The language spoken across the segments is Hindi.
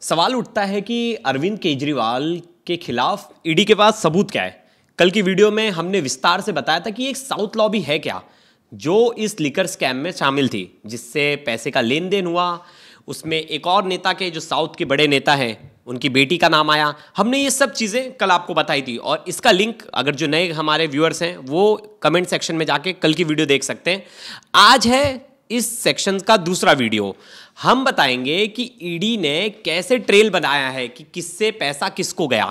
सवाल उठता है कि अरविंद केजरीवाल के खिलाफ ईडी के पास सबूत क्या है। कल की वीडियो में हमने विस्तार से बताया था कि एक साउथ लॉबी है क्या जो इस लिकर स्कैम में शामिल थी, जिससे पैसे का लेन देन हुआ। उसमें एक और नेता के जो साउथ के बड़े नेता हैं उनकी बेटी का नाम आया। हमने ये सब चीज़ें कल आपको बताई थी और इसका लिंक अगर जो नए हमारे व्यूअर्स हैं वो कमेंट सेक्शन में जाके कल की वीडियो देख सकते हैं। आज है इस सेक्शन का दूसरा वीडियो। हम बताएंगे कि ईडी ने कैसे ट्रेल बनाया है कि किससे पैसा किसको गया,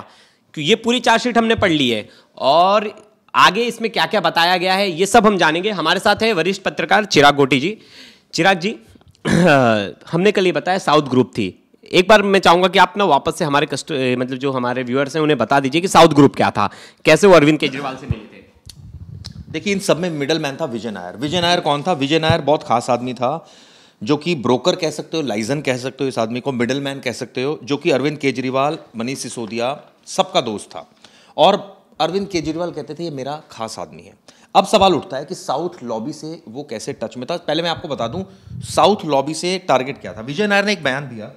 क्योंकि ये पूरी चार्जशीट हमने पढ़ ली है और आगे इसमें क्या क्या बताया गया है ये सब हम जानेंगे। हमारे साथ है वरिष्ठ पत्रकार चिराग गोटी जी। चिराग जी, हमने कल ये बताया साउथ ग्रुप थी। एक बार मैं चाहूंगा कि आप ना वापस से हमारे मतलब जो हमारे व्यूअर्स हैं उन्हें बता दीजिए कि साउथ ग्रुप क्या था, कैसे वो अरविंद केजरीवाल से मिले थे। देखिए, इन सब में मिडल मैन था विजय नायर। विजय नायर कौन था? विजय नायर बहुत खास आदमी था, जो कि ब्रोकर कह सकते हो, लाइजन कह सकते हो, इस आदमी को मिडल मैन कह सकते हो, जो कि अरविंद केजरीवाल, मनीष सिसोदिया सबका दोस्त था। और अरविंद केजरीवाल कहते थे ये मेरा खास आदमी है। अब सवाल उठता है कि साउथ लॉबी से वो कैसे टच में था। पहले मैं आपको बता दूं साउथ लॉबी से टारगेट क्या था। विजय नायर ने एक बयान दिया।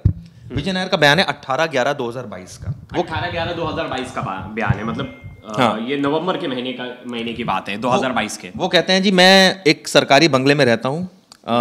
विजय नायर का बयान है 18/11/2022 का। वो 18/11/2022 का बयान है, मतलब हाँ। ये नवंबर के महीने की बात है, 2022 के। वो कहते हैं जी, मैं एक सरकारी बंगले में रहता हूँ,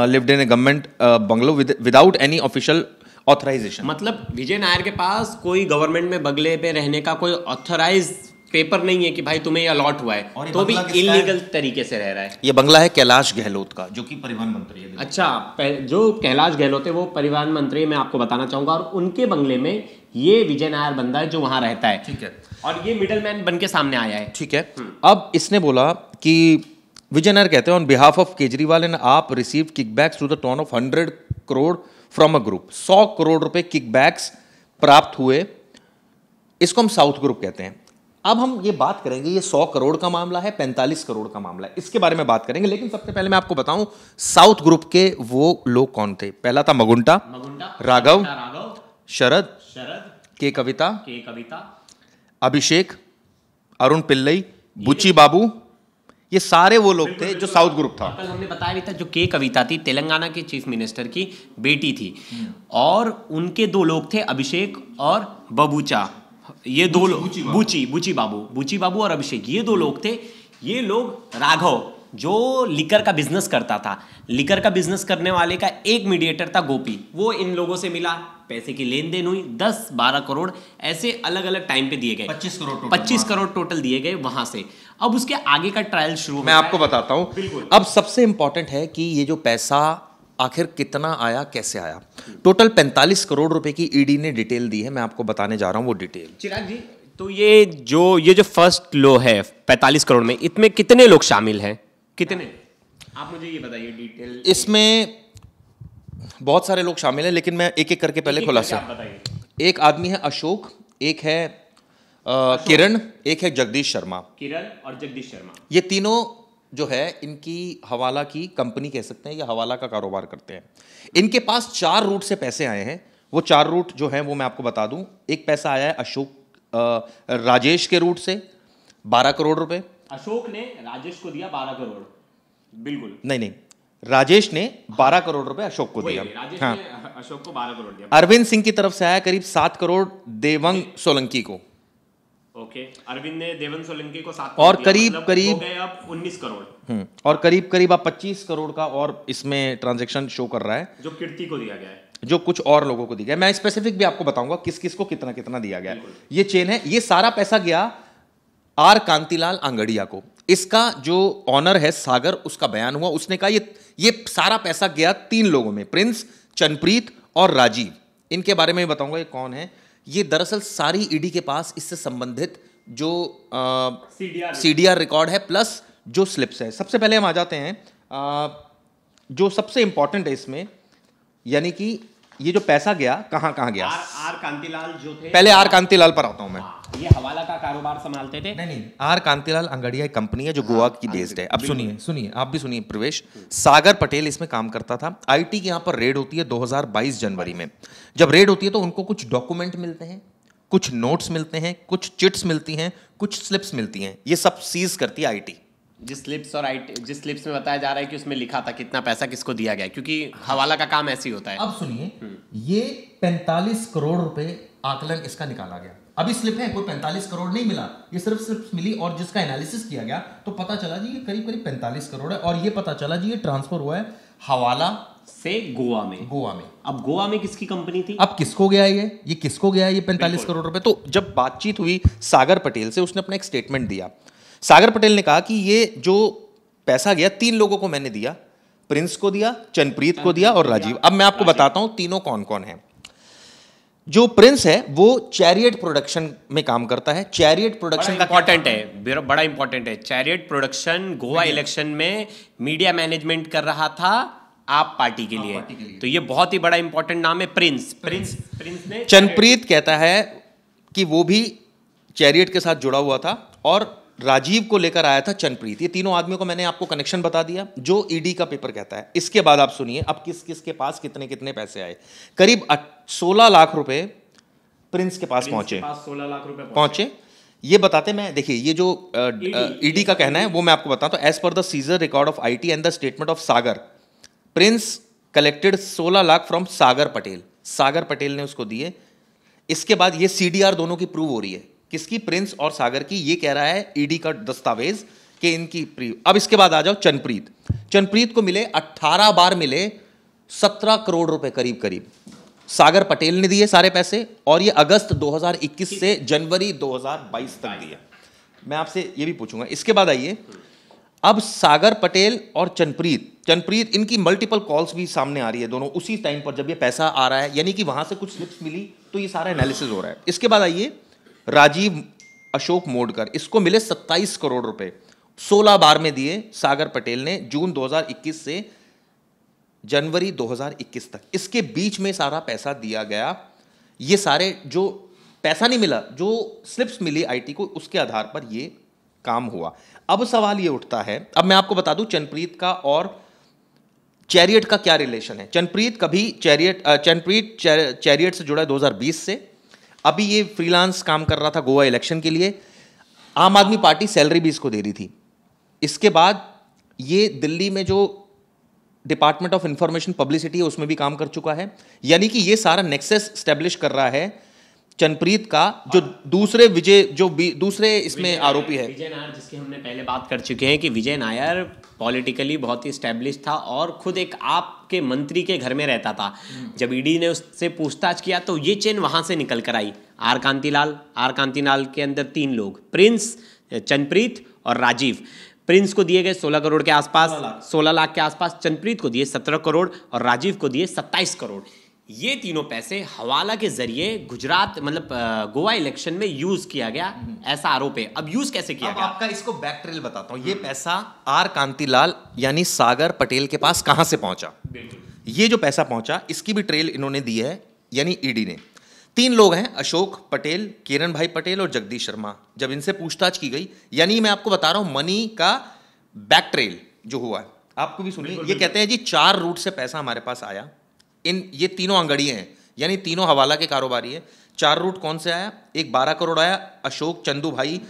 lived in a government bungalow without any official authorization. मतलब विजय नायर के पास कोई गवर्नमेंट में बंगले पे रहने का कोई ऑथराइज पेपर नहीं है कि भाई तुम्हें ये अलॉट हुआ है, तो भी इलीगल तरीके से रह रहा है। ये बंगला है कैलाश गहलोत का, जो कि परिवहन मंत्री है। अच्छा, जो कैलाश गहलोत है वो परिवहन मंत्री, मैं आपको बताना चाहूंगा, और उनके बंगले में ये विजय नायर बंदा है जो वहां रहता है। ठीक है। और ये मिडल मैन बन के सामने आया है। ठीक है। अब इसने बोला कि विजय नायर कहते हैं on behalf of Kejriwal and AAP receive kickbacks to the tune of 100 crore from a group. 100 crore रुपए किकबैक्स प्राप्त हुए। इसको हम साउथ ग्रुप कहते हैं। अब हम ये बात करेंगे ये 100 करोड़ का मामला है, 45 करोड़ का मामला है, इसके बारे में बात करेंगे। लेकिन सबसे पहले मैं आपको बताऊं साउथ ग्रुप के वो लोग कौन थे। पहला था मगुंटा, राघव, शरद, के कविता, अभिषेक, अरुण पिल्लई, बुची बाबू, ये सारे वो लोग थे जो साउथ ग्रुप था। कल हमने बताया भी था जो के कविता थी तेलंगाना के चीफ मिनिस्टर की बेटी थी, और उनके दो लोग थे अभिषेक और बबूचा। ये दो लोग बुची बाबू और अभिषेक, ये दो लोग थे। ये लोग राघव जो लिकर का बिजनेस करता था, लिकर का बिजनेस करने वाले का एक मीडिएटर था गोपी, वो इन लोगों से मिला, पैसे की लेन देन हुई, 10-12 करोड़ ऐसे अलग अलग टाइम पे दिए गए। 25 करोड़ टोटल दिए गए वहां से। अब उसके आगे का ट्रायल शुरू, मैं आपको बताता हूं। अब सबसे इंपॉर्टेंट है कि ये जो पैसा आखिर कितना आया, कैसे आया। टोटल 45 करोड़ रुपए की ईडी ने डिटेल दी है। मैं आपको बताने जा रहा हूं वो डिटेल। चिराग जी, तो ये जो फर्स्ट लो है 45 करोड़ में, इसमें कितने लोग शामिल हैं? कितने, आप मुझे ये बताइए डिटेल। इसमें बहुत सारे लोग शामिल हैं, लेकिन मैं एक एक करके पहले खुलासा। एक आदमी है अशोक, एक है किरण, एक है जगदीश शर्मा। किरण और जगदीश शर्मा, ये तीनों जो है इनकी हवाला की कंपनी कह सकते हैं, या हवाला का कारोबार करते हैं। इनके पास 4 रूट से पैसे आए हैं। वो 4 रूट जो है वो मैं आपको बता दूं। एक पैसा आया है राजेश के रूट से 12 करोड़ रुपए। अशोक ने राजेश को दिया 12 करोड़। बिल्कुल नहीं, राजेश ने 12 करोड़ रुपए अशोक को दिया। हाँ, अशोक को 12 करोड़ दिया। अरविंद सिंह की तरफ से आया करीब 7 करोड़ देवंग सोलंकी को। ओके, अरविंद ने देवंग सोलंकी को 7 और करोड़ करीब मतलब करीब हो गए अब 19 करोड़। और करीब अब 25 करोड़ का और इसमें ट्रांजैक्शन शो कर रहा है, जो कीर्ति को दिया गया है, जो कुछ और लोगों को दिया गया। मैं स्पेसिफिक भी आपको बताऊंगा किस किस को कितना कितना दिया गया। ये चेन है। ये सारा पैसा गया आर कांतिलाल आंगड़िया को। इसका जो ऑनर है सागर, उसका बयान हुआ। उसने कहा ये सारा पैसा गया 3 लोगों में, प्रिंस, चनप्रीत और राजीव। इनके बारे में बताऊंगा ये कौन है। ये दरअसल सारी ईडी के पास इससे संबंधित जो सीडीआर रिकॉर्ड है प्लस जो स्लिप्स है। सबसे पहले हम आ जाते हैं जो सबसे इंपॉर्टेंट है इसमें, यानी कि ये जो पैसा गया कहां गया। आर कांतिलाल जो थे, पहले आर कांतिलाल पर आता हूं मैं। ये हवाला का कारोबार संभालते थे। नहीं, आर कांतिलाल अंगड़िया एक कंपनी है जो गोवा की बेस्ड है। अब सुनिए, आप भी सुनिए प्रवेश। सागर पटेल इसमें काम करता था। आईटी की यहां पर रेड होती है 2022 जनवरी में। जब रेड होती है तो उनको कुछ डॉक्यूमेंट मिलते हैं, कुछ नोट्स मिलते हैं, कुछ चिट्स मिलती हैं, कुछ स्लिप्स मिलती हैं। ये सब सीज करती है आईटी। जिस स्लिप्स में बताया जा रहा है कि उसमें लिखा था कितना पैसा किसको दिया गया, क्योंकि हवाला का काम ऐसे ही होता है। अब सुनिए, ये 45 करोड़ रुपए आकलन इसका निकाला गया। अभी स्लिप है, कोई 45 करोड़ नहीं मिला, ये सिर्फ स्लिप्स मिली और जिसका एनालिसिस किया गया तो पता चला जी ये करीब करीब 45 करोड़ है। और ये पता चला जी ये ट्रांसफर हुआ है हवाला से गोवा में। अब गोवा में किसकी कंपनी थी? अब किसको गया ये किसको गया ये 45 करोड़ रुपए? तो जब बातचीत हुई सागर पटेल से, उसने अपना एक स्टेटमेंट दिया। सागर पटेल ने कहा कि ये जो पैसा गया 3 लोगों को मैंने दिया, प्रिंस को दिया, चनप्रीत को दिया और राजीव। अब मैं आपको बताता हूं तीनों कौन कौन है। जो प्रिंस है वो चैरियट प्रोडक्शन में काम करता है। चैरियट प्रोडक्शन का इंपॉर्टेंट है, बड़ा इंपॉर्टेंट है। चैरियट प्रोडक्शन गोवा इलेक्शन में मीडिया मैनेजमेंट कर रहा था आप पार्टी के लिए, तो ये बहुत ही बड़ा इंपॉर्टेंट नाम है प्रिंस ने। चनप्रीत कहता है कि वो भी चैरियट के साथ जुड़ा हुआ था और राजीव को लेकर आया था चनप्रीत। ये तीनों आदमियों को मैंने आपको कनेक्शन बता दिया जो ईडी का पेपर कहता है। इसके बाद आप सुनिए अब किस किस के पास कितने कितने पैसे आए। करीब 16 लाख रुपए प्रिंस के पास पहुंचे। 16 लाख रुपए पहुंचे। ये बताते मैं, देखिए ये जो ईडी का कहना है वो मैं आपको बताता हूं। As per the seizure record of IT and the statement of Sagar, Prince collected 16 lakh from Sagar Patel. Sagar Patel ने उसको दिए। इसके बाद ये सीडीआर दोनों की प्रूव हो रही है, किसकी? प्रिंस और सागर की। ये कह रहा है ईडी का दस्तावेज कि इनकी प्रूव। अब इसके बाद आ जाओ चनप्रीत को मिले 18 बार मिले 17 करोड़ रुपए करीब करीब। सागर पटेल ने दिए सारे पैसे और ये अगस्त 2021 से जनवरी 2022 तक दिए। मैं आपसे ये भी पूछूंगा। इसके बाद आइए, अब सागर पटेल और चनप्रीत इनकी मल्टीपल कॉल्स भी सामने आ रही है दोनों उसी टाइम पर जब ये पैसा आ रहा है, यानी कि वहां से कुछ स्लिप्स मिली तो ये सारा एनालिसिस हो रहा है। इसके बाद आइए राजीव अशोक मोडकर, इसको मिले 27 करोड़ रुपए, 16 बार में दिए सागर पटेल ने जून 2021 से जनवरी 2021 तक। इसके बीच में सारा पैसा दिया गया। ये सारे जो पैसा नहीं मिला, जो स्लिप्स मिली आईटी को, उसके आधार पर ये काम हुआ। अब सवाल ये उठता है, अब मैं आपको बता दूं चनप्रीत का और चैरियट का क्या रिलेशन है। चनप्रीत चैरियट से जुड़ा है 2020 से। अभी ये फ्रीलांस काम कर रहा था गोवा इलेक्शन के लिए। आम आदमी पार्टी सैलरी भी इसको दे रही थी। इसके बाद ये दिल्ली में जो डिपार्टमेंट ऑफ इंफॉर्मेशन पब्लिसिटी है उसमें भी काम कर चुका है। यानी कि ये सारा नेक्सस स्टैब्लिश कर रहा है चनप्रीत का, जो दूसरे इसमें आरोपी है विजय नायर, जिसकी हमने पहले बात कर चुके हैं कि विजय नायर पॉलिटिकली बहुत ही स्टैब्लिश था और खुद एक आपके मंत्री के घर में रहता था। जब ईडी ने उससे पूछताछ किया तो ये चेन वहां से निकल कर आई। आर कांतिलाल के अंदर 3 लोग, प्रिंस, चनप्रीत और राजीव। प्रिंस को दिए गए 16 करोड़ के आसपास, 16 लाख के आसपास। चनप्रीत को दिए 17 करोड़ और राजीव को दिए 27 करोड़। ये तीनों पैसे हवाला के जरिए गुजरात गोवा इलेक्शन में यूज किया गया, ऐसा आरोप है। अब यूज कैसे किया गया? आपका इसको बैक ट्रेल बताता हूं। ये पैसा आर कांतिलाल यानी सागर पटेल के पास कहां से पहुंचा? ये जो पैसा पहुंचा इसकी भी ट्रेल इन्होंने दी है, यानी ईडी ने। 3 लोग हैं, अशोक पटेल, किरण भाई पटेल और जगदीश शर्मा। जब इनसे पूछताछ की गई, यानी मैं आपको बता रहा हूं मनी का बैक ट्रेल जो हुआ है, आपको भी सुनिए। ये कहते हैं जी 4 रूट से पैसा हमारे पास आया। ये तीनों अंगड़िये हैं, यानी तीनों हवाला के कारोबारी है। 4 रूट कौन से आया? एक 12 करोड़ आया अशोक चंदू भाई,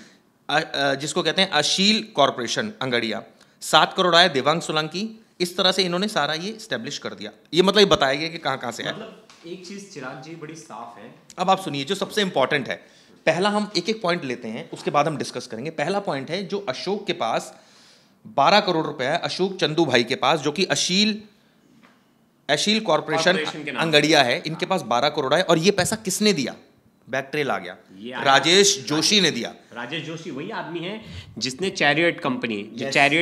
जिसको कहते हैं अशील कॉरपोरेशन अंगड़िया। 7 करोड़ आया देवांग सोलंकी। इस तरह से इन्होंने सारा ये स्टैब्लिश कर दिया। ये मतलब ये बताया गया कि कहां से आया। एक चीज चिराग जी बड़ी साफ है। अब आप सुनिए जो सबसे इंपॉर्टेंट है। पहला हम एक एक पॉइंट लेते हैं, उसके बाद हम डिस्कस करेंगे। पहला पॉइंट है जो अशोक के पास 12 करोड़ रुपए है, अशोक चंदू भाई के पास, जो कि अशील कॉर्पोरेशन अंगड़िया है, इनके पास 12 करोड़ है। और ये पैसा किसने दिया? बैक ट्रेल आ गया, राजेश जोशी ने दिया। राजेश जोशी वही आदमी है जिसने चैरियट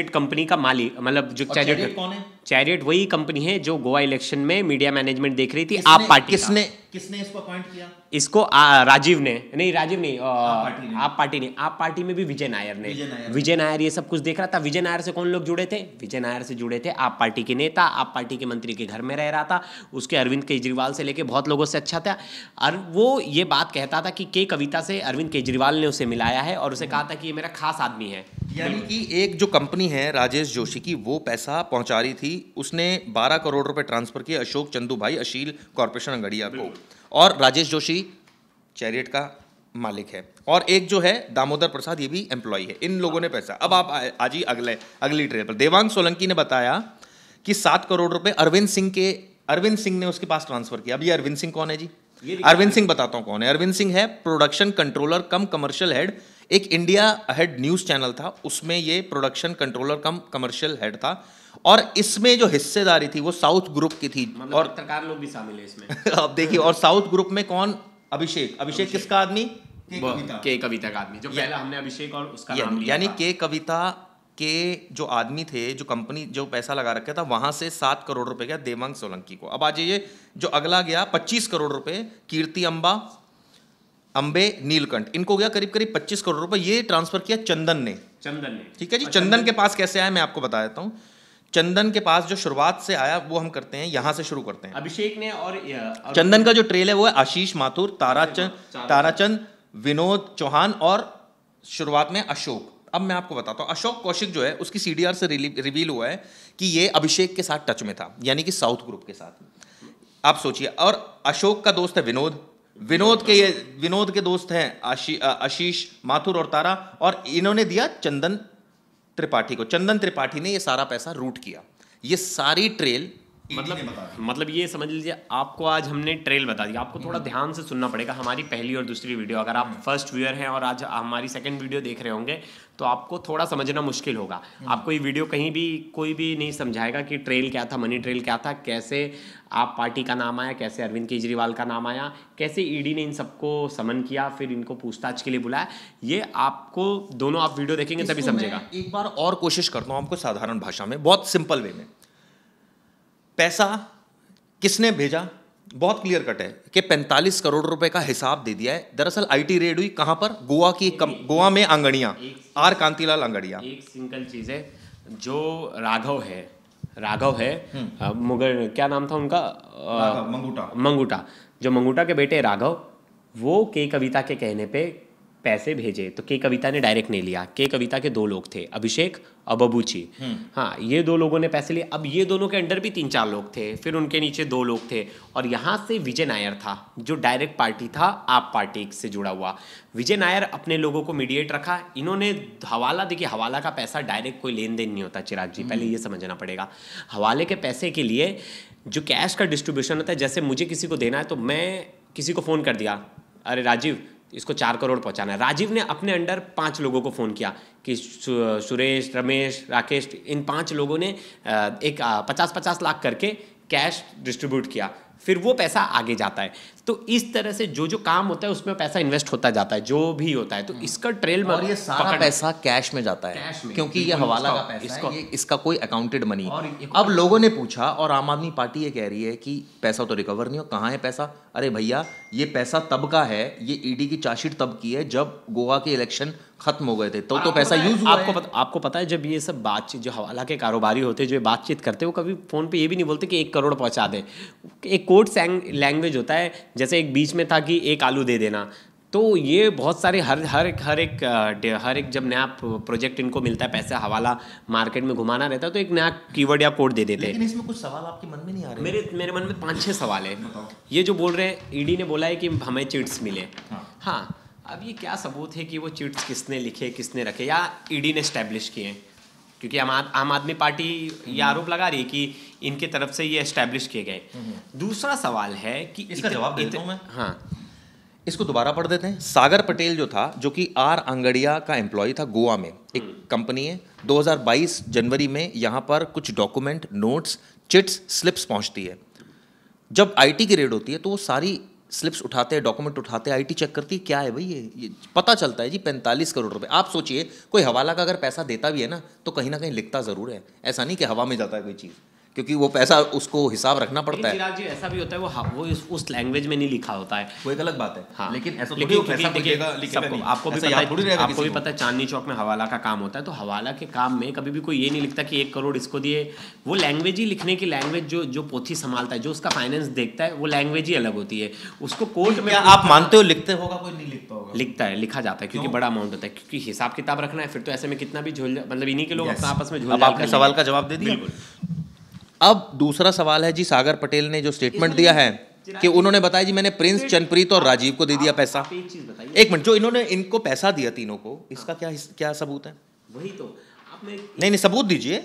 कंपनी का मालिक, जो चैरियट कौन है? चैरियट वही कंपनी है जो गोवा इलेक्शन में मीडिया मैनेजमेंट देख रही थी। आप पार्टी किसने इसको अपॉइंट किया? इसको राजीव नहीं, आप पार्टी में भी विजय नायर ये सब कुछ देख रहा था। विजय नायर से कौन लोग जुड़े थे? विजय नायर से जुड़े थे आप पार्टी के नेता, आप पार्टी के मंत्री के घर में रह रहा था। उसके अरविंद केजरीवाल से लेके बहुत लोगों से अच्छा था। और वो ये बात कहता था कि के कविता से अरविंद केजरीवाल ने उसे मिलाया है और उसे कहा था कि ये मेरा खास आदमी है। यानी कि एक जो कंपनी है राजेश जोशी की, वो पैसा पहुंचा रही थी। उसने 12 करोड़ रुपए ट्रांसफर किए अशोक चंदू भाई अशील कॉर्पोरेशन अंगड़िया को। और राजेश जोशी चैरियट का मालिक है, और एक जो है दामोदर प्रसाद, ये भी एम्प्लॉय है। इन लोगों ने पैसा, अब आप आज ही अगली ट्रेल पर देवांग सोलंकी ने बताया कि 7 करोड़ रुपए अरविंद सिंह ने उसके पास ट्रांसफर किया। अब ये अरविंद सिंह कौन है जी? अरविंद सिंह बताता हूं कौन है। अरविंद सिंह है production controller cum commercial head. एक इंडिया हेड न्यूज चैनल था, उसमें ये production controller cum commercial head था, और इसमें जो हिस्सेदारी थी वो साउथ ग्रुप की थी, मतलब और पत्रकार लोग भी शामिल है इसमें। अब देखिए, और साउथ ग्रुप में कौन? अभिषेक किसका आदमी? के कविता का आदमी, जो पहला हमने अभिषेक और उसका नाम लिया यानी था। के कविता के जो आदमी थे, जो कंपनी जो पैसा लगा रखा था, वहां से 7 करोड़ रुपए गया देवांग सोलंकी को। अब आज ये जो अगला गया 25 करोड़ रुपए कीर्ति अंबे नीलकंठ, इनको गया करीब करीब 25 करोड़ रुपए। ये ट्रांसफर किया चंदन ने। ठीक है जी। चंदन के पास कैसे आया मैं आपको बता देता हूं। चंदन के पास जो शुरुआत से आया वो हम करते हैं, यहां से शुरू करते हैं। अभिषेक ने और चंदन का जो ट्रेल है वो है आशीष माथुर, ताराचंद, विनोद चौहान और शुरुआत में अशोक। अब मैं आपको बताता हूं, अशोक कौशिक जो है उसकी सीडीआर से रिवील हुआ है कि ये अभिषेक के साथ टच में था, यानी कि साउथ ग्रुप के साथ। आप सोचिए, और अशोक का दोस्त है विनोद के दोस्त हैं आशीष माथुर और तारा, और इन्होंने दिया चंदन त्रिपाठी को। चंदन त्रिपाठी ने ये सारा पैसा रूट किया। ये सारी ट्रेल मतलब ये समझ लीजिए, आपको आज हमने ट्रेल बता दी। आपको थोड़ा ध्यान से सुनना पड़ेगा हमारी पहली और दूसरी वीडियो। अगर आप फर्स्ट व्यूअर हैं और आज हमारी सेकंड वीडियो देख रहे होंगे तो आपको थोड़ा समझना मुश्किल होगा। आपको ये वीडियो कहीं भी कोई भी नहीं समझाएगा कि ट्रेल क्या था, मनी ट्रेल क्या था, कैसे आप पार्टी का नाम आया, कैसे अरविंद केजरीवाल का नाम आया, कैसे ईडी ने इन सबको समन किया, फिर इनको पूछताछ के लिए बुलाया। ये आपको दोनों आप वीडियो देखेंगे तभी समझेगा। एक बार और कोशिश करता हूँ आपको साधारण भाषा में, बहुत सिंपल वे में। पैसा किसने भेजा? बहुत क्लियर कट है कि 45 करोड़ रुपए का हिसाब दे दिया है। दरअसल आईटी रेड हुई कहां पर? गोवा में आंगड़िया, आर कांतिलाल आंगड़िया। एक सिंगल चीज है, जो राघव है मुगल, क्या नाम था उनका? मंगूटा। जो मंगूटा के बेटे राघव, वो के कविता के कहने पे पैसे भेजे तो के कविता ने डायरेक्ट नहीं लिया। के कविता के 2 लोग थे, अभिषेक और बबूची। हाँ, ये 2 लोगों ने पैसे लिए। अब ये दोनों के अंडर भी 3-4 लोग थे, फिर उनके नीचे 2 लोग थे, और यहाँ से विजय नायर था जो डायरेक्ट पार्टी था, आप पार्टी से जुड़ा हुआ। विजय नायर अपने लोगों को मीडिएट रखा। इन्होंने हवाला, देखिए हवाला का पैसा डायरेक्ट कोई लेन देन नहीं होता चिराग जी, पहले ये समझना पड़ेगा। हवाले के पैसे के लिए जो कैश का डिस्ट्रीब्यूशन होता है, जैसे मुझे किसी को देना है तो मैं किसी को फ़ोन कर दिया, अरे राजीव इसको 4 करोड़ पहुंचाना है। राजीव ने अपने अंडर 5 लोगों को फ़ोन किया कि सुरेश, रमेश, राकेश, इन 5 लोगों ने एक 50-50 लाख करके कैश डिस्ट्रीब्यूट किया, फिर वो पैसा आगे जाता है। तो इस तरह से जो जो काम होता है उसमें पैसा इन्वेस्ट होता जाता है, जो भी होता है। तो इसका ट्रेल में, और ये सारा पैसा कैश में जाता है, क्योंकि ये हवाला का पैसा है, ये इसका कोई अकाउंटेड मनी। अब लोगों ने पूछा, और आम आदमी पार्टी ये कह रही है कि पैसा तो रिकवर नहीं हो, कहाँ है पैसा? अरे भैया, ये पैसा तब का है, ये ईडी की चार्जशीट तब की है जब गोवा के इलेक्शन खत्म हो गए थे, तो पैसा यूज हुआ है। आपको पता है, जब ये सब बातचीत, जो हवाला के कारोबारी होते हैं, जो बातचीत करते हैं, वो कभी फोन पे ये भी नहीं बोलते कि 1 करोड़ पहुंचा दे। एक कोड लैंग्वेज होता है, जैसे एक बीच में था कि 1 आलू दे देना। तो ये बहुत सारे हर एक जब नया प्रोजेक्ट इनको मिलता है, पैसा हवाला मार्केट में घुमाना रहता है, तो एक नया कीवर्ड या कोड दे देते हैं। लेकिन इसमें कुछ सवाल आपके मन में नहीं आ रहे? मेरे मन में 5-6 सवाल है। ये जो बोल रहे हैं, ईडी ने बोला है कि हमें चिट्स मिले। हाँ, अब ये क्या सबूत है कि वो चिट्स किसने लिखे, किसने रखे, या ईडी ने एस्टैब्लिश किए? क्योंकि आम आदमी पार्टी ये आरोप लगा रही है कि इनके तरफ से ये एस्टैब्लिश किए गए। दूसरा सवाल है कि इसका जवाब देता हूं मैं। हाँ, इसको दोबारा पढ़ देते हैं। सागर पटेल जो था, जो कि आर आंगड़िया का एम्प्लॉय था, गोवा में एक कंपनी है, 2022 जनवरी में यहाँ पर कुछ डॉक्यूमेंट, नोट्स, चिट्स, स्लिप्स पहुँचती है। जब आईटी की रेड होती है तो वो सारी स्लिप्स उठाते हैं, डॉक्यूमेंट उठाते हैं, आईटी चेक करती है, क्या है भाई ये पता चलता है जी 45 करोड़ रुपए। आप सोचिए, कोई हवाला का अगर पैसा देता भी है ना, तो कहीं ना कहीं लिखता ज़रूर है, ऐसा नहीं कि हवा में जाता है कोई चीज़, क्योंकि वो पैसा उसको हिसाब रखना पड़ता है। चिराग जी, ऐसा भी होता है वो उस लैंग्वेज में नहीं लिखा होता है, वो एक अलग बात है। हाँ, लेकिन ऐसा आपको भी पता है चांदनी चौक में हवाला का काम होता है, तो हवाला के काम में कभी भी कोई ये नहीं लिखता कि 1 करोड़ इसको दिए। वो लैंग्वेज ही लिखने की लैंग्वेज जो पोथी संभालता है, जो उसका फाइनेंस देखता है, वो लैंग्वेज ही अलग होती है। उसको कोर्ट में आप मानते हो लिखते होगा, कोई नहीं लिखता होगा? लिखता है, लिखा जाता है, क्योंकि बड़ा अमाउंट होता है, क्योंकि हिसाब किताब रखना है। फिर तो ऐसे में कितना भी झोल, मतलब इन्हीं के लोग अपना आपस में झोल। अब आपने सवाल का जवाब दे दिया। अब दूसरा सवाल है जी, सागर पटेल ने जो स्टेटमेंट दिया है, कि उन्होंने बताया जी मैंने प्रिंस, चनप्रीत और राजीव को दे दिया पैसा। एक चीज बताइए, एक मिनट, जो इन्होंने इनको पैसा दिया तीनों को, इसका क्या सबूत है? वही तो आपने नहीं सबूत दीजिए।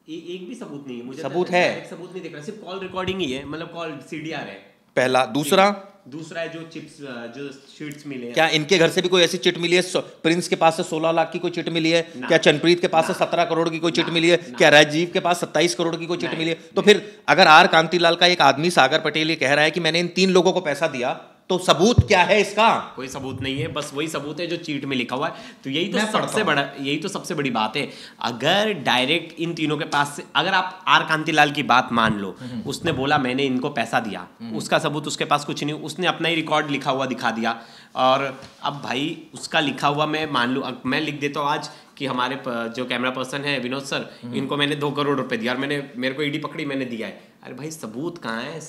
एक भी सबूत नहीं है मुझे, सबूत है? एक सबूत नहीं दिख रहा, सिर्फ कॉल रिकॉर्डिंग ही है, मतलब कॉल सीडीआर है पहला। दूसरा है जो चिप्स, जो शीट्स मिले हैं। क्या इनके घर से भी कोई ऐसी चिट मिली है? प्रिंस के पास से 16 लाख की कोई चिट मिली है? क्या चनप्रीत के पास से 17 करोड़ की कोई चिट मिली है? क्या राजीव के पास 27 करोड़ की कोई चिट मिली है? तो फिर अगर आर कांतिलाल का एक आदमी सागर पटेल ये कह रहा है कि मैंने इन 3 लोगों को पैसा दिया, तो सबूत क्या है इसका? कोई सबूत नहीं है, बस वही सबूत है जो चीट में लिखा हुआ है। तो यही तो सबसे बड़ी बात है। अगर डायरेक्ट इन तीनों के पास से, अगर आप आर कांतिलाल की बात मान लो, उसने बोला मैंने इनको पैसा दिया, उसका सबूत उसके पास कुछ नहीं, उसने अपना ही रिकॉर्ड लिखा हुआ दिखा दिया। और अब भाई उसका लिखा हुआ मैं मान लूँ, मैं लिख देता हूँ आज कि हमारे जो कैमरा पर्सन है विनोद सर, इनको मैंने 2 करोड़ रुपए दिया और मेरे को ईडी पकड़ी, मैंने दिया है। अरे भाई सबूत कहाँ है?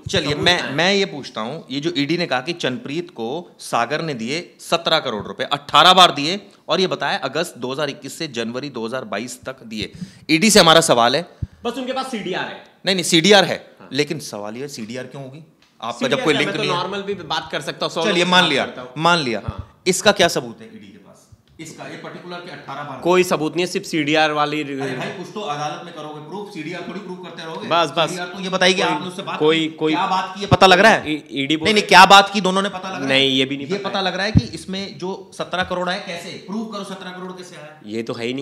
चलिए मैं ये पूछता हूं, ये जो ईडी ने कहा कि चनप्रीत को सागर ने दिए 17 करोड़ रुपए, 18 बार दिए, और ये बताया अगस्त 2021 से जनवरी 2022 तक दिए। ईडी से हमारा सवाल है, बस उनके पास सीडीआर है। नहीं सीडीआर है, लेकिन सवाल ये सीडीआर क्यों होगी? आपका जब कोई लिंक नहीं है, नॉर्मल भी बात कर सकता हूँ। चलिए मान लिया, इसका क्या सबूत है ईडी के पास? इसका ये पर्टिकुलर के 18 बार कोई सबूत नहीं है, सिर्फ सीडीआर वाली। अरे भाई कुछ तो अदालत में करोगे प्रूफ, सीडीआर थोड़ी प्रूफ करते रहोगे। बस तो ये बताइए कि आपने उससे बात कोई क्या बात की है? पता लग रहा है ईडी नहीं क्या बात की दोनों ने पता लग रहा है? नहीं ये भी नहीं ये पता लग रहा है कि इसमें जो 17 करोड़ है, कैसे प्रूव करो 17 करोड़ कैसे आया? ये तो है ही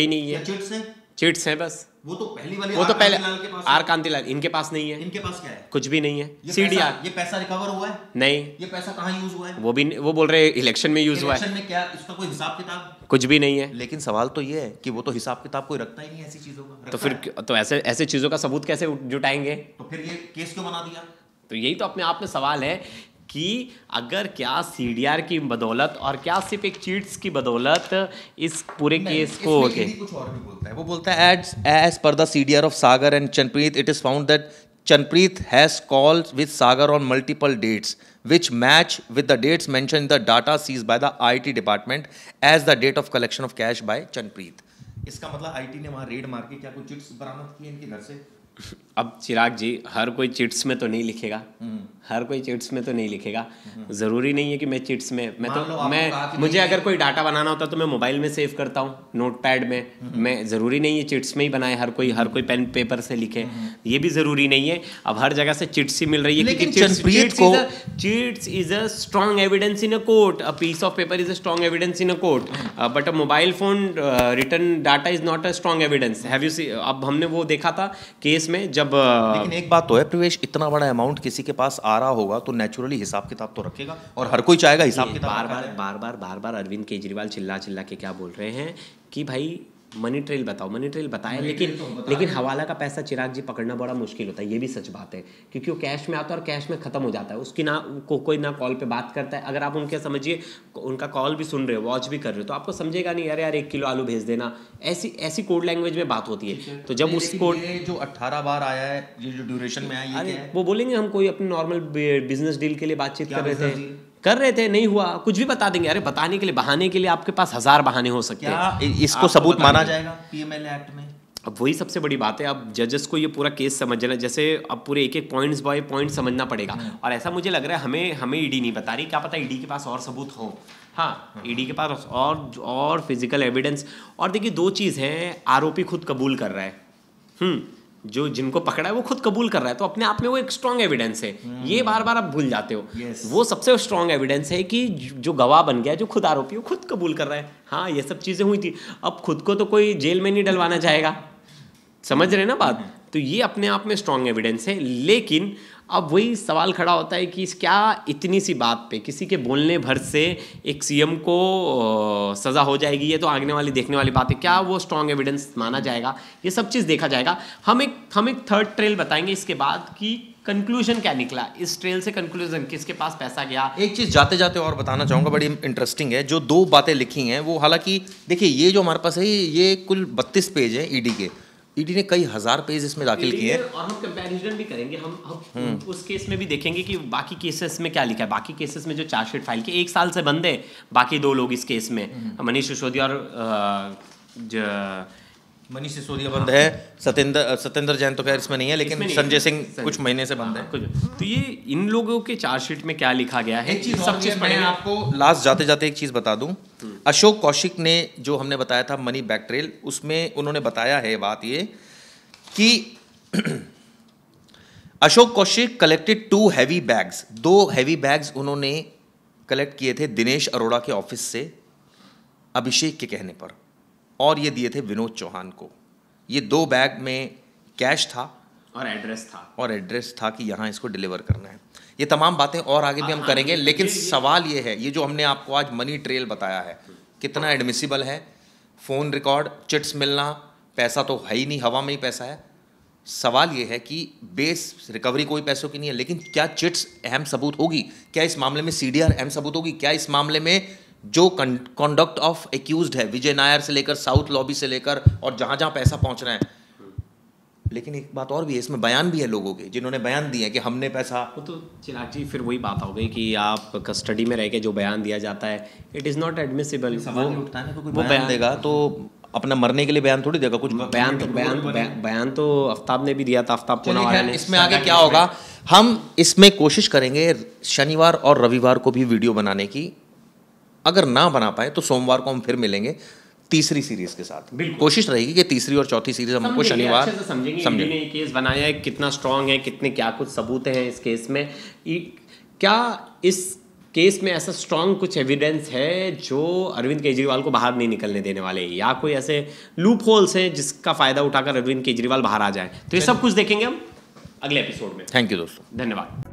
नहीं ये चिट्स हैं बस। वो तो पहले आर कांतिलाल, इनके पास नहीं है। इनके पास क्या है? कुछ भी नहीं है। सीडीआर, ये पैसा रिकवर हुआ है? नहीं। ये पैसा कहाँ यूज हुआ है? वो बोल रहे इलेक्शन में यूज हुआ है। इलेक्शन में क्या इसका कोई हिसाब किताब? कुछ भी नहीं है। लेकिन सवाल तो ये है कि वो तो हिसाब किताब कोई रखता ही नहीं ऐसी चीजों का। तो फिर तो ऐसे चीजों का सबूत कैसे जुटाएंगे? तो फिर ये केस क्यों बना दिया? तो यही तो अपने आप में सवाल है कि अगर क्या सीडीआर की बदौलत और क्या सिर्फ एक चीट्स की बदौलत इस पूरे केस को कुछ और भी बोलता है। वो बोलता है as per the CDR of Sagar and Chanpreet it is found that Chanpreet has calls with Sagar on multiple dates which match with the dates mentioned in the data seized by the IT department as the date of collection of cash by Chanpreet। इसका मतलब IT ने वहाँ रेड मार के क्या कुछ चिट्स बरामद किए इनके घर से? अब चिराग जी, हर कोई चिट्स में तो नहीं लिखेगा, हर कोई चिट्स में तो नहीं लिखेगा। ज़रूरी नहीं है कि मैं चिट्स में, मुझे अगर कोई डाटा बनाना होता तो मैं मोबाइल में सेव करता हूँ, नोटपैड में। मैं ज़रूरी नहीं है चिट्स में ही बनाए, हर कोई पेन पेपर से लिखे, ये भी ज़रूरी नहीं है। अब हर जगह से चिट्स ही मिल रही है, क्योंकि chits is a strong evidence in a court, a piece of paper is a strong evidence in a court, but a mobile phone return data is not a strong evidence. Have you see? अब हमने वो देखा था केस में जब, लेकिन एक बात तो है प्रवेश, इतना बड़ा अमाउंट किसी के पास आ रहा होगा तो नेचुरली हिसाब किताब तो रखेगा, और हर कोई चाहेगा हिसाब किताब। बार बार अरविंद केजरीवाल चिल्ला के क्या बोल रहे हैं कि भाई मनी ट्रेल बताओ, मनी ट्रेल बताए, लेकिन हवाला का पैसा चिराग जी पकड़ना बड़ा मुश्किल होता है, ये भी सच बात है, क्योंकि वो कैश में आता है और कैश में खत्म हो जाता है। उसकी कोई ना कॉल पे बात करता है। अगर आप उनके समझिए उनका कॉल भी सुन रहे हो, वॉच भी कर रहे हो, तो आपको समझेगा नहीं अरे यार 1 किलो आलू भेज देना, ऐसी कोड लैंग्वेज में बात होती है। तो जब उस कोड जो 18 बार आया है, ये जो ड्यूरेशन में आया, अरे वो बोलेंगे हम कोई अपनी नॉर्मल बिजनेस डील के लिए बातचीत कर रहे थे, नहीं हुआ, कुछ भी बता देंगे। अरे बताने के लिए, बहाने के लिए आपके पास 1000 बहाने हो सकते हैं। इसको सबूत माना जाएगा पीएमएल एक्ट में? अब वही सबसे बड़ी बात है। अब जजेस को ये पूरा केस समझना, जैसे अब पूरे एक पॉइंट्स बाय पॉइंट समझना पड़ेगा। और ऐसा मुझे लग रहा है हमें ईडी नहीं बता रही, क्या पता ईडी के पास और सबूत हो। हाँ, ईडी के पास और फिजिकल एविडेंस। और देखिए 2 चीज़ हैं, आरोपी खुद कबूल कर रहा है, जो जिनको पकड़ा है वो खुद कबूल कर रहा है, तो अपने आप में वो एक स्ट्रॉन्ग एविडेंस है। ये बार बार आप भूल जाते हो। वो सबसे स्ट्रॉन्ग एविडेंस है कि जो गवाह बन गया, जो खुद आरोपी, वो खुद कबूल कर रहा है हाँ ये सब चीज़ें हुई थी। अब खुद को तो कोई जेल में नहीं डलवाना चाहेगा, समझ रहे ना बात? तो ये अपने आप में स्ट्रॉन्ग एविडेंस है। लेकिन अब वही सवाल खड़ा होता है कि क्या इतनी सी बात पे, किसी के बोलने भर से एक सीएम को सज़ा हो जाएगी? ये तो आगने वाली देखने वाली बात है। क्या वो स्ट्रॉन्ग एविडेंस माना जाएगा? ये सब चीज़ देखा जाएगा। हम एक थर्ड ट्रेल बताएंगे इसके बाद कि कंक्लूजन क्या निकला इस ट्रेल से, कंक्लूजन किसके पास पैसा गया। एक चीज़ जाते जाते और बताना चाहूँगा, बड़ी इंटरेस्टिंग है, जो 2 बातें लिखी हैं वो, हालांकि देखिए ये जो हमारे पास है ये कुल 32 पेज है ईडी के। ईडी ने कई हजार पेज इसमें दाखिल किए हैं, और हम कंपैरिजन भी करेंगे। हम उस केस में भी देखेंगे कि बाकी केसेस में क्या लिखा है। बाकी केसेस में जो चार्जशीट फाइल की 1 साल से बंद है, बाकी 2 लोग इस केस में, मनीष सिसोदिया और मनीष सिसोदिया बंद है, सत्येंद्र जैन तो खैर इसमें नहीं है, लेकिन संजय सिंह कुछ महीने से बंद है। तो ये इन लोगों के चार्जशीट में क्या लिखा गया है? सब चीज मैं आपको लास्ट जाते जाते एक चीज बता दूं। अशोक कौशिक ने जो हमने बताया था मनी बैक ट्रेल, उसमें उन्होंने बताया है बात ये कि Ashok Kaushik collected 2 heavy bags, 2 heavy bags उन्होंने कलेक्ट किए थे दिनेश अरोड़ा के ऑफिस से अभिषेक के कहने पर, और ये दिए थे विनोद चौहान को। ये 2 बैग में कैश था और एड्रेस था कि यहाँ इसको डिलीवर करना है। ये तमाम बातें और आगे भी हम करेंगे, लेकिन सवाल ये है, ये जो हमने आपको आज मनी ट्रेल बताया है कितना एडमिसिबल है? फ़ोन रिकॉर्ड, चिट्स मिलना, पैसा तो है ही नहीं, हवा में ही पैसा है। सवाल ये है कि बेस रिकवरी कोई पैसों की नहीं है, लेकिन क्या चिट्स अहम सबूत होगी? क्या इस मामले में सीडीआर अहम सबूत होगी? क्या इस मामले में जो कंडक्ट ऑफ एक्यूज्ड है, विजय नायर से लेकर साउथ लॉबी से लेकर और जहां जहां पैसा पहुंच रहा है, लेकिन एक बात और भी है, इसमें बयान भी है लोगों के जिन्होंने बयान दिए कि हमने पैसा, वो तो चिराग जी फिर वही बात हो गई कि आप कस्टडी में रह के जो बयान दिया जाता है इट इज़ नॉट एडमिसिबल। वो बयान देगा तो अपना मरने के लिए बयान थोड़ी देगा, कुछ बयान तो आफ्ताब ने भी दिया था, आफ्ताब पूनावाला ने। इसमें आगे क्या होगा, हम इसमें कोशिश करेंगे शनिवार और रविवार को भी वीडियो बनाने की। अगर ना बना पाए तो सोमवार को हम फिर मिलेंगे तीसरी सीरीज के साथ। कोशिश रहेगी कि तीसरी और चौथी सीरीज हमको शनिवार समझेंगे। ये केस बनाया है, कितना स्ट्रांग है, कितने क्या कुछ सबूत हैं इस केस में, क्या इस केस में ऐसा स्ट्रांग कुछ एविडेंस है जो अरविंद केजरीवाल को बाहर नहीं निकलने देने वाले, या कोई ऐसे लूप होल्स हैं जिसका फायदा उठाकर अरविंद केजरीवाल बाहर आ जाए। तो ये सब कुछ देखेंगे हम अगले एपिसोड में। थैंक यू दोस्तों, धन्यवाद।